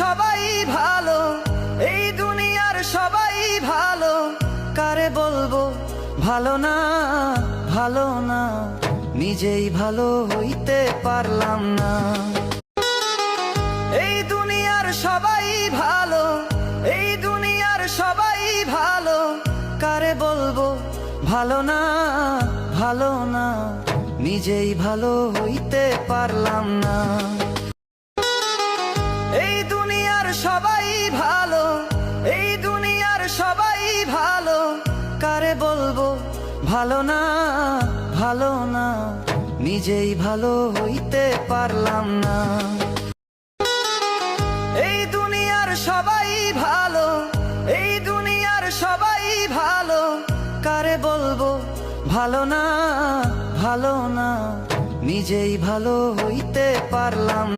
সবাই ভালো, এই দুনিয়ার সবাই ভালো, কারে বলবো ভালো না, ভালো না, নিজেই ভালো হইতে পারলাম না। এই দুনিয়ার সবাই ভালো, এই দুনিয়ার সবাই ভালো, কারে বলবো ভালো না, ভালো না, নিজেই ভালো হইতে পারলাম না। এই দুনিয়ার সবাই ভালো, এই দুনিয়ার সবাই ভালো, কারে বলবো ভালো না, ভালো না, নিজেই ভালো হইতে পারলাম না। এই দুনিয়ার সবাই ভালো, এই দুনিয়ার সবাই ভালো, কারে বলবো ভালো না, ভালো না, নিজেই ভালো হইতে পারলাম।